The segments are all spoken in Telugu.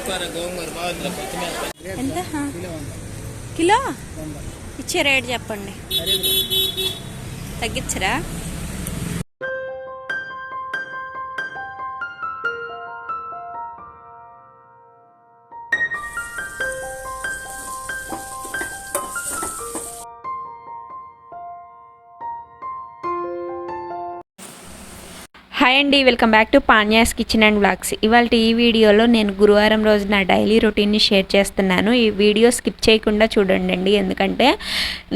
ఎంత కిలో ఇచ్చే రేట్ చెప్పండి, తగ్గించరా? హాయ్ అండి, వెల్కమ్ బ్యాక్ టు పాన్యాస్ కిచెన్ అండ్ వ్లాగ్స్. ఇవాళ ఈ వీడియోలో నేను గురువారం రోజు నా డైలీ రొటీన్ని షేర్ చేస్తున్నాను. ఈ వీడియో స్కిప్ చేయకుండా చూడండి, ఎందుకంటే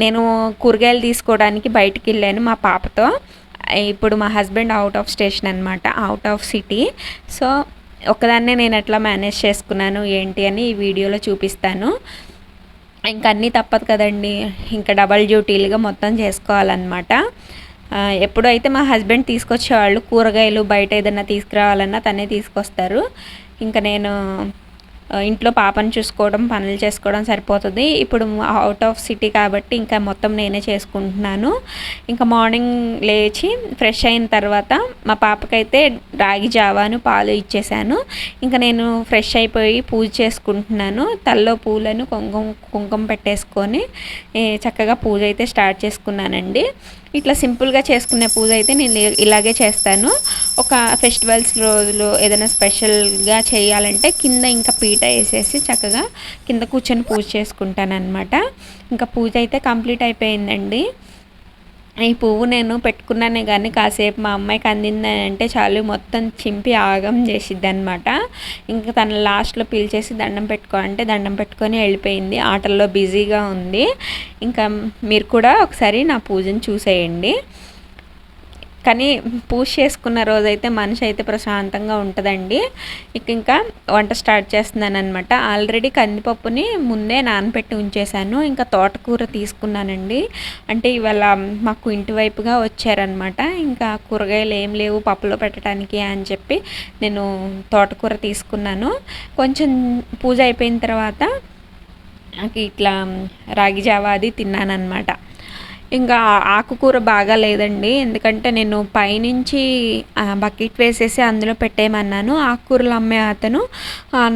నేను కూరగాయలు తీసుకోవడానికి బయటికి వెళ్ళాను మా పాపతో. ఇప్పుడు మా హస్బెండ్ అవుట్ ఆఫ్ స్టేషన్ అనమాట, అవుట్ ఆఫ్ సిటీ. సో ఒకదాన్నే నేను ఎట్లా మేనేజ్ చేసుకున్నాను ఏంటి అని ఈ వీడియోలో చూపిస్తాను. ఇంకా అన్నీ తప్పదు కదండి, ఇంకా డబల్ డ్యూటీలుగా మొత్తం చేసుకోవాలన్నమాట. ఎప్పుడైతే మా హస్బెండ్ తీసుకొచ్చేవాళ్ళు కూరగాయలు, బయట ఏదైనా తీసుకురావాలన్నా తనే తీసుకొస్తారు. ఇంకా నేను ఇంట్లో పాపను చూసుకోవడం, పనులు చేసుకోవడం సరిపోతుంది. ఇప్పుడు అవుట్ ఆఫ్ సిటీ కాబట్టి ఇంకా మొత్తం నేనే చేసుకుంటున్నాను. ఇంకా మార్నింగ్ లేచి ఫ్రెష్ అయిన తర్వాత మా పాపకైతే రాగి జావాను పాలు ఇచ్చేసాను. ఇంకా నేను ఫ్రెష్ అయిపోయి పూజ చేసుకుంటున్నాను. తల్లో పూలను కుంకుమ పెట్టేసుకొని చక్కగా పూజ అయితే స్టార్ట్ చేసుకున్నానండి. ఇట్లా సింపుల్గా చేసుకునే పూజ అయితే నేను ఇలాగే చేస్తాను. ఒక ఫెస్టివల్స్ రోజులు ఏదైనా స్పెషల్గా చేయాలంటే కింద ఇంకా పీట వేసేసి చక్కగా కింద కూర్చొని పూజ చేసుకుంటాను అనమాట. ఇంకా పూజ అయితే కంప్లీట్ అయిపోయిందండి. ఈ పువ్వు నేను పెట్టుకున్నానే కానీ కాసేపు మా అమ్మాయికి అందిందని అంటే చాలు మొత్తం చింపి ఆగం చేసిద్ది అనమాట. ఇంకా తను లాస్ట్లో పిలిచేసి దండం పెట్టుకో అంటే దండం పెట్టుకొని వెళ్ళిపోయింది. ఆటల్లో బిజీగా ఉంది. ఇంకా మీరు కూడా ఒకసారి నా పూజను చూసేయండి. కానీ పూజ చేసుకున్న రోజైతే మనిషి అయితే ప్రశాంతంగా ఉంటుందండి. ఇంకా వంట స్టార్ట్ చేస్తున్నాను అనమాట. ఆల్రెడీ కందిపప్పుని ముందే నానబెట్టి ఉంచేసాను. ఇంకా తోటకూర తీసుకున్నానండి. అంటే ఇవాళ మాకు ఇంటి వైపుగా వచ్చారనమాట. ఇంకా కూరగాయలు ఏం లేవు పప్పులో పెట్టడానికి అని చెప్పి నేను తోటకూర తీసుకున్నాను. కొంచెం పూజ అయిపోయిన తర్వాత నాకు ఇట్లా రాగి జావా అది తిన్నాను అనమాట. ఇంకా ఆకుకూర బాగా లేదండి, ఎందుకంటే నేను పైనుంచి బకెట్ వేసేసి అందులో పెట్టేయమన్నాను. ఆకుకూరలు అమ్మే అతను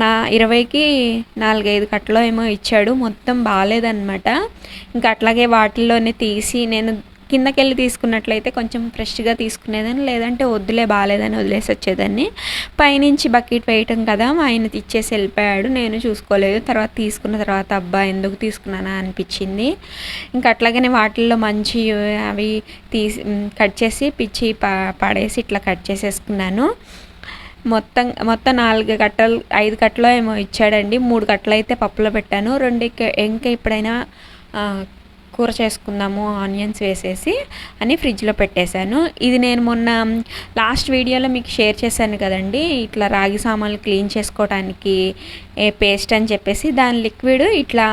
నా 20కి 4-5 కట్టలో ఏమో ఇచ్చాడు. మొత్తం బాగాలేదన్నమాట. ఇంకా అట్లాగే వాటిల్లోనే తీసి నేను కిందకెళ్ళి తీసుకున్నట్లయితే కొంచెం ఫ్రెష్గా తీసుకునేదాన్ని, లేదంటే వద్దులే బాగాలేదని వదిలేసి వచ్చేదాన్ని. పైనుంచి బకెట్ వేయటం కదా, ఆయన ఇచ్చేసి వెళ్ళిపోయాడు. నేను చూసుకోలేదు. తర్వాత తీసుకున్న తర్వాత అబ్బా ఎందుకు తీసుకున్నానా అనిపించింది. ఇంకా అట్లాగనే వాటిల్లో మంచి అవి తీసి కట్ చేసి పిచ్చి పడేసి ఇట్లా కట్ చేసేసుకున్నాను. మొత్తం 4 కట్టలు 5 కట్టలో ఏమో ఇచ్చాడండి. 3 కట్టలు అయితే పప్పులో పెట్టాను. 2 ఇంకా ఎప్పుడైనా కూర చేసుకుందాము ఆనియన్స్ వేసేసి అని ఫ్రిడ్జ్లో పెట్టేశాను. ఇది నేను మొన్న లాస్ట్ వీడియోలో మీకు షేర్ చేశాను కదండి, ఇట్లా రాగి సామాన్లు క్లీన్ చేసుకోవడానికి పేస్ట్ అని చెప్పేసి. దాని లిక్విడ్ ఇట్లా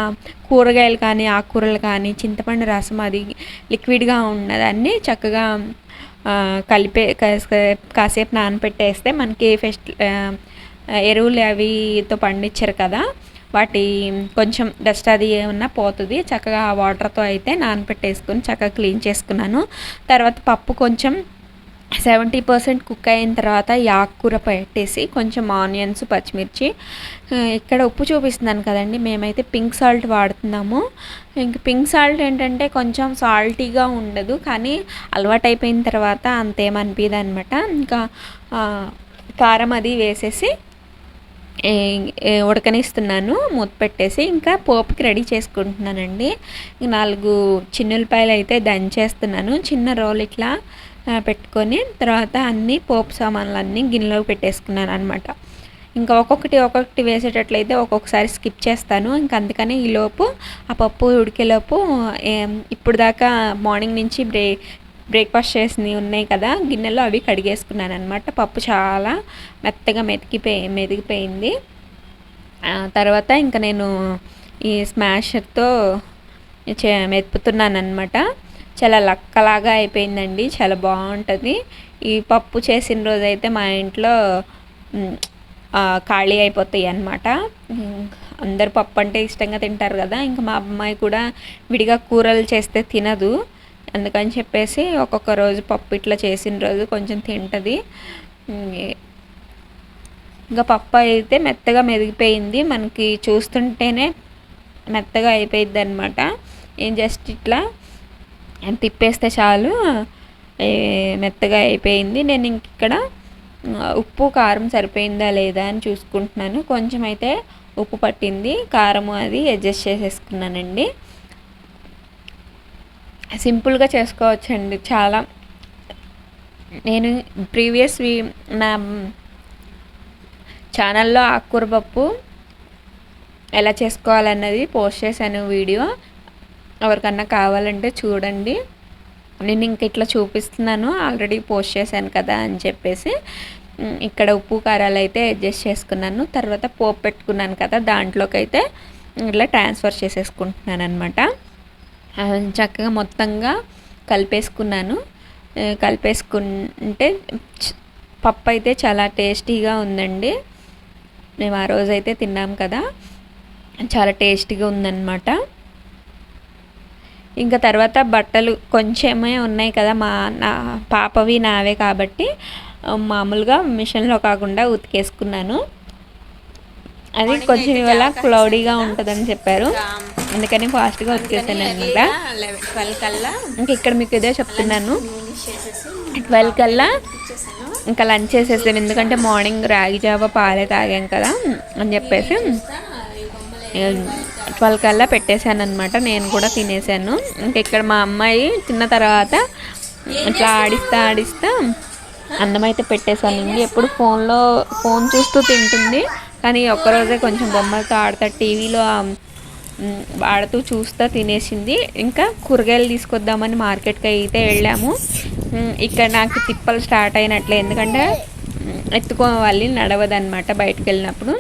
కూరగాయలు కానీ ఆకుకూరలు కానీ చింతపండు రసం అది లిక్విడ్గా ఉన్నదాన్ని చక్కగా కలిపే కాసేపు నానపెట్టేస్తే మనకి ఎరువులు అవితో పండించారు కదా, వాటి కొంచెం డస్ట్ అది ఏమన్నా పోతుంది. చక్కగా ఆ వాటర్తో అయితే నానపెట్టేసుకొని చక్కగా క్లీన్ చేసుకున్నాను. తర్వాత పప్పు కొంచెం 70% కుక్ అయిన తర్వాత ఈ ఆకుకూర పెట్టేసి కొంచెం ఆనియన్స్, పచ్చిమిర్చి, ఇక్కడ ఉప్పు చూపిస్తున్నాను కదండి, మేమైతే పింక్ సాల్ట్ వాడుతున్నాము. ఇంక పింక్ సాల్ట్ ఏంటంటే కొంచెం సాల్టీగా ఉండదు, కానీ అలవాటు అయిపోయిన తర్వాత అంతేమనిపించదు అనమాట. ఇంకా కారం అది వేసేసి ఉడకనిస్తున్నాను మూత పెట్టేసి. ఇంకా పోపుకి రెడీ చేసుకుంటున్నానండి. 4 చిన్నులపాయలు అయితే దంచేస్తున్నాను. చిన్న రోల్ ఇట్లా పెట్టుకొని తర్వాత అన్నీ పోపు సామాన్లు అన్నీ గిన్నెలోకి పెట్టేసుకున్నాను అనమాట. ఇంకా ఒక్కొక్కటి వేసేటట్లయితే ఒక్కొక్కసారి స్కిప్ చేస్తాను. ఇంకా అందుకని ఈలోపు ఆ పప్పు ఉడికేలోపు ఇప్పుడు దాకా మార్నింగ్ నుంచి బ్రేక్ఫాస్ట్ చేసినవి ఉన్నాయి కదా గిన్నెలో, అవి కడిగేసుకున్నాను అనమాట. పప్పు చాలా మెత్తగా మెదిగిపోయింది. తర్వాత ఇంకా నేను ఈ స్మాషర్తో మెతుకుతున్నాను అనమాట. చాలా లక్కలాగా అయిపోయిందండి, చాలా బాగుంటుంది. ఈ పప్పు చేసిన రోజు అయితే మా ఇంట్లో ఖాళీ అయిపోతాయి అన్నమాట. అందరు పప్పు అంటే ఇష్టంగా తింటారు కదా. ఇంకా మా అమ్మాయి కూడా విడిగా కూరలు చేస్తే తినదు, అందుకని చెప్పేసి ఒక్కొక్క రోజు పప్పు ఇట్లా చేసిన రోజు కొంచెం తింటుంది. ఇంకా పప్పు అయితే మెత్తగా మెదిగిపోయింది, మనకి చూస్తుంటేనే మెత్తగా అయిపోయింది అనమాట. ఏం జస్ట్ ఇట్లా తిప్పేస్తే చాలు మెత్తగా అయిపోయింది. నేను ఇంక ఇక్కడ ఉప్పు కారం సరిపోయిందా లేదా అని చూసుకుంటున్నాను. కొంచెం అయితే ఉప్పు పట్టింది, కారము అది అడ్జస్ట్ చేసేసుకున్నానండి. సింపుల్గా చేసుకోవచ్చండి చాలా. నేను ప్రీవియస్ నా ఛానల్లో ఆకుకూర పప్పు ఎలా చేసుకోవాలన్నది పోస్ట్ చేశాను వీడియో, ఎవరికన్నా కావాలంటే చూడండి. నేను ఇంక ఇట్లా చూపిస్తున్నాను, ఆల్రెడీ పోస్ట్ చేశాను కదా అని చెప్పేసి. ఇక్కడ ఉప్పు కారాలు అయితే అడ్జస్ట్ చేసుకున్నాను. తర్వాత పోపు పెట్టుకున్నాను కదా, దాంట్లోకి అయితే ఇట్లా ట్రాన్స్ఫర్ చేసేసుకుంటున్నాను అనమాట. చక్కగా మొత్తంగా కలిపేసుకున్నాను. కలిపేసుకుంటే పప్పు అయితే చాలా టేస్టీగా ఉందండి. మేము ఆ రోజైతే తిన్నాం కదా, చాలా టేస్టీగా ఉందన్నమాట. ఇంకా తర్వాత బట్టలు కొంచెమే ఉన్నాయి కదా, నా పాపవి నావే కాబట్టి మామూలుగా మిషన్లో కాకుండా ఉతికేసుకున్నాను. అది కొంచెం ఇవాళ క్లౌడీగా ఉంటుందని చెప్పారు, అందుకని ఫాస్ట్గా ఉతికేసాను అనమాట. 12 కల్లా ఇంకా ఇక్కడ మీకు ఇదే చెప్తున్నాను, 12 కల్లా ఇంకా లంచ్ చేసేసాను. ఎందుకంటే మార్నింగ్ రాగి జావ పాలే తాగాం కదా అని చెప్పేసి 12 కల్లా పెట్టేశాను అనమాట. నేను కూడా తినేసాను. ఇంకా ఇక్కడ మా అమ్మాయి తిన్న తర్వాత ఇట్లా ఆడిస్తా అన్నం అయితే పెట్టేశానండి. ఎప్పుడు ఫోన్ చూస్తూ తింటుంది, కానీ ఒక్కరోజే కొంచెం బొమ్మలతో ఆడుతా, టీవీలో ఆడుతూ చూస్తూ తినేసింది. ఇంకా కూరగాయలు తీసుకొద్దామని మార్కెట్కి అయితే వెళ్ళాము. ఇక్కడ నాకు తిప్పలు స్టార్ట్ అయినట్లే, ఎందుకంటే ఎత్తుకోవాలి, నడవదన్నమాట బయటకు వెళ్ళినప్పుడు.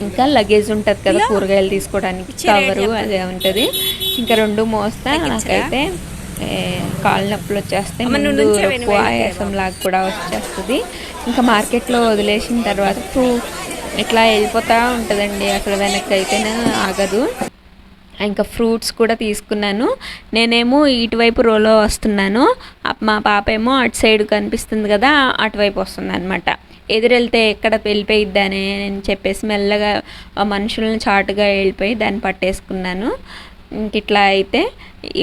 ఇంకా లగేజ్ ఉంటుంది కదా కూరగాయలు తీసుకోవడానికి, కవరు అదే ఉంటుంది. ఇంకా 2 మోస్తా నాకైతే కాళ్ళ నొప్పులు వచ్చేస్తాయి, ముందు ఆయాసం లాగా కూడా వచ్చేస్తుంది. ఇంకా మార్కెట్లో వదిలేసిన తర్వాత ఇట్లా వెళ్ళిపోతూ ఉంటుందండి, అక్కడ వెనక్కి అయితేనే ఆగదు. ఇంకా ఫ్రూట్స్ కూడా తీసుకున్నాను. నేనేమో ఇటువైపు రోలో వస్తున్నాను, మా పాప ఏమో అటు సైడ్ కనిపిస్తుంది కదా అటువైపు వస్తుంది అనమాట. ఎదురెళ్తే ఎక్కడ వెళ్ళిపోయిద్దని అని చెప్పేసి మెల్లగా మనుషులను చాటుగా వెళ్ళిపోయి దాన్ని పట్టేసుకున్నాను. ఇంక ఇట్లా అయితే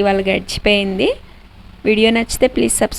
ఇవాళ గడిచిపోయింది. వీడియో నచ్చితే ప్లీజ్ సబ్స్క్రైబ్.